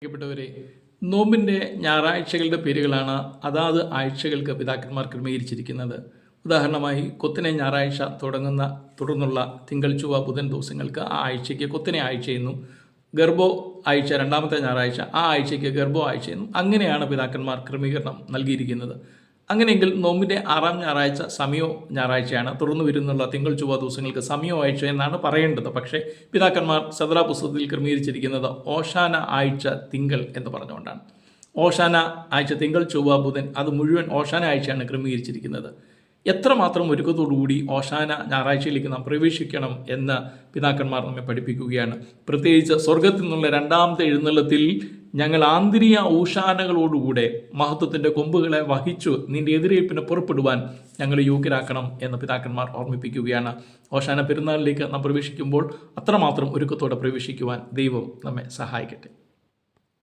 പ്രിയപ്പെട്ടവരെ, നോമ്പിൻ്റെ ഞായറാഴ്ചകളുടെ പേരുകളാണ് അതാത് ആഴ്ചകൾക്ക് പിതാക്കന്മാർ ക്രമീകരിച്ചിരിക്കുന്നത്. ഉദാഹരണമായി കൊത്തിനെ ഞായറാഴ്ച തുടർന്നുള്ള തിങ്കൾ ചൊവ്വ ബുധൻ ദിവസങ്ങൾക്ക് ആ ആഴ്ചയ്ക്ക് കൊത്തിനെ ആഴ്ചയെന്നും, ഗർഭോ ആഴ്ച രണ്ടാമത്തെ ഞായറാഴ്ച ആ ആഴ്ചയ്ക്ക് ഗർഭോ ആഴ്ചയെന്നും അങ്ങനെയാണ് പിതാക്കന്മാർ ക്രമീകരണം നൽകിയിരിക്കുന്നത്. അങ്ങനെയെങ്കിൽ നോമ്പിൻ്റെ 6-ാം ഞായറാഴ്ച സമയോ ഞായറാഴ്ചയാണ്. തുടർന്ന് വരുന്നുള്ള തിങ്കൾ ചൊവ്വ ദിവസങ്ങൾക്ക് സമയോ ആഴ്ച എന്നാണ് പറയേണ്ടത്. പക്ഷേ പിതാക്കന്മാർ സദറാ പുസ്തകത്തിൽ ക്രമീകരിച്ചിരിക്കുന്നത് ഓശാന ആഴ്ച തിങ്കൾ എന്ന് പറഞ്ഞുകൊണ്ടാണ്. ഓശാന ആഴ്ച തിങ്കൾ ചൊവ്വ ബുധൻ അത് മുഴുവൻ ഓശാന ആഴ്ചയാണ് ക്രമീകരിച്ചിരിക്കുന്നത്. എത്രമാത്രം ഒരുക്കത്തോടുകൂടി ഓശാന ഞായറാഴ്ചയിലേക്ക് നാം പ്രവേശിക്കണം എന്ന് പിതാക്കന്മാർ നമ്മെ പഠിപ്പിക്കുകയാണ്. പ്രത്യേകിച്ച് സ്വർഗത്തിൽ നിന്നുള്ള രണ്ടാമത്തെ എഴുന്നള്ളത്തിൽ ഞങ്ങൾ ആന്തരിക ഊഷാനകളോടുകൂടെ മഹത്വത്തിൻ്റെ കൊമ്പുകളെ വഹിച്ചു നിന്റെ എതിരേൽപ്പിന് പുറപ്പെടുവാൻ ഞങ്ങളെ യോഗ്യരാക്കണം എന്ന് പിതാക്കന്മാർ ഓർമ്മിപ്പിക്കുകയാണ്. ഓശാന പെരുന്നാളിലേക്ക് നാം പ്രവേശിക്കുമ്പോൾ അത്രമാത്രം ഒരുക്കത്തോടെ പ്രവേശിക്കുവാൻ ദൈവം നമ്മെ സഹായിക്കട്ടെ.